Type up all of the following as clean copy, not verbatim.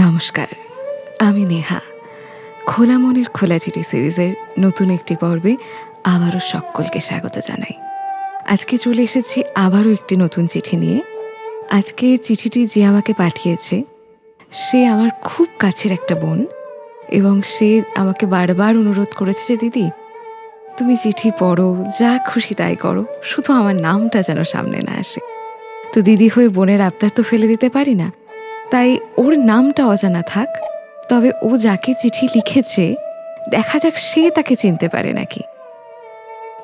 নমস্কার, আমি নেহা। খোলা মনের খোলা চিঠি সিরিজের নতুন একটি পর্বে আবারও সকলকে স্বাগত জানাই। আজকে চলে এসেছি আবারও একটি নতুন চিঠি নিয়ে। আজকের চিঠিটি যে আমাকে পাঠিয়েছে সে আমার খুব কাছের একটা বোন, এবং সে আমাকে বারবার অনুরোধ করেছে যে দিদি তুমি চিঠি পড়ো, যা খুশি তাই করো, শুধু আমার নামটা যেন সামনে না আসে। তো দিদি হয়ে বোনের আবদার তো ফেলে দিতে পারি না, তাই ওর নামটা অজানা থাক। তবে ও যাকে চিঠি লিখেছে দেখা যাক সে তাকে চিনতে পারে নাকি।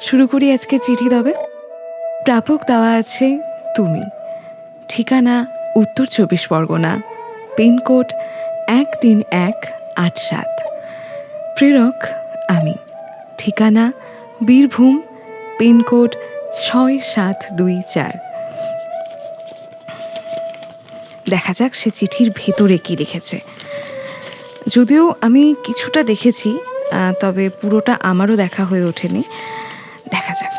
শুরু করি আজকে চিঠি। তবে প্রাপক দেওয়া আছে তুমি, ঠিকানা উত্তর 24 পরগনা, পিনকোড 13187, প্রেরক আমি, ঠিকানা বীরভূম, পিনকোড 6724। দেখা যাক সে চিঠির ভেতরে কি লিখেছে। যদিও আমি কিছুটা দেখেছি, তবে পুরোটা আমারও দেখা হয়ে ওঠেনি। দেখা যাক।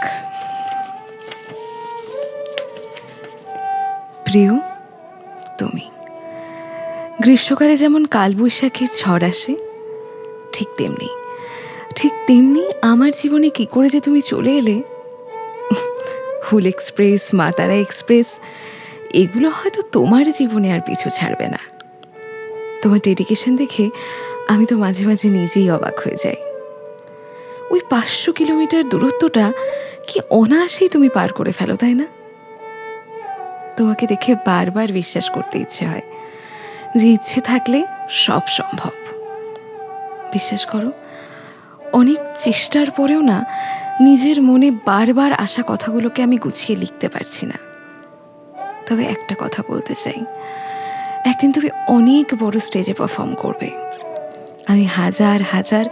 প্রিয় তুমি, গ্রীষ্মকালে যেমন কালবৈশাখীর ঝড় আসে, ঠিক তেমনি আমার জীবনে কি করে যে তুমি চলে এলে। হুল এক্সপ্রেস, মা তারা এক্সপ্রেস, এগুলো হয়তো তোমার জীবনে আর পিছু ছাড়বে না। তোমার ডেডিকেশন দেখে আমি তো মাঝে মাঝে নিজেই অবাক হয়ে যাই। ওই 500 কিলোমিটার দূরত্বটা কি অনায়াসেই তুমি পার করে ফেলো, তাই না? তোমাকে দেখে বারবার বিশ্বাস করতে ইচ্ছে হয় যে ইচ্ছে থাকলে সব সম্ভব। বিশ্বাস করো, অনেক চেষ্টার পরেও না নিজের মনে বারবার আসা কথাগুলোকে আমি গুছিয়ে লিখতে পারছি না। তবে একটা কথা বলতে চাই, একদিন তুমি অনেক বড় স্টেজে পারফর্ম করবে। আমি হাজার হাজার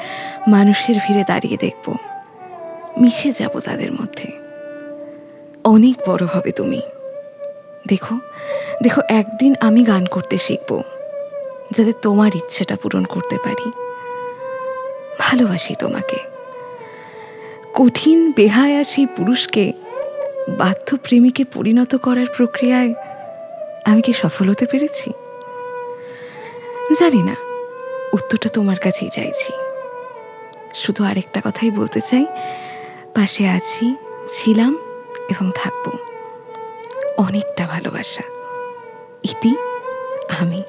মানুষের ভিড়ে দাঁড়িয়ে দেখব, মিশে যাব তাদের মধ্যে। অনেক বড় হবে তুমি। দেখো দেখো, একদিন আমি গান করতে শিখব, যাতে তোমার ইচ্ছেটা পূরণ করতে পারি। ভালোবাসি তোমাকে। কঠিন বেহায়াসী পুরুষকে বাধ্য প্রেমিকে পরিণত করার প্রক্রিয়ায় আমি কি সফল হতে পেরেছি? জানি না, উত্তরটা তোমার কাছেই চাইছি। শুধু আরেকটা কথাই বলতে চাই, পাশে আছি, ছিলাম এবং থাকব। অনেকটা ভালোবাসা। ইতি আমি।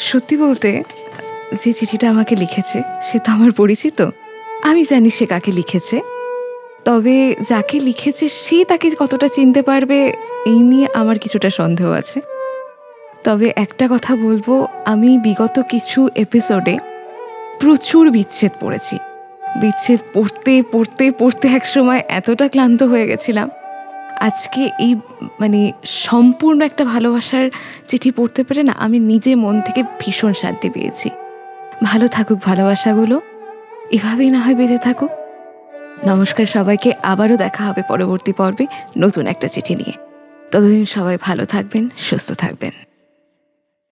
সত্যি বলতে, যে চিঠিটা আমাকে লিখেছে সে তো আমার পরিচিত। আমি জানি সে কাকে লিখেছে, তবে যাকে লিখেছে সে তাকে কতটা চিনতে পারবে এই নিয়ে আমার কিছুটা সন্দেহ আছে। তবে একটা কথা বলবো, আমি বিগত কিছু এপিসোডে প্রচুর বিচ্ছেদ পড়েছি। বিচ্ছেদ পড়তে পড়তে পড়তে একসময় এতটা ক্লান্ত হয়ে গেছিলাম, আজকে এই সম্পূর্ণ একটা ভালোবাসার চিঠি পড়তে পেরে না আমি নিজে মন থেকে ভীষণ শান্তি পেয়েছি। ভালো থাকুক ভালোবাসাগুলো, এভাবেই না হয় বেঁচে থাকুক। নমস্কার সবাইকে, আবারও দেখা হবে পরবর্তী পর্বে নতুন একটা চিঠি নিয়ে। ততদিন সবাই ভালো থাকবেন, সুস্থ থাকবেন।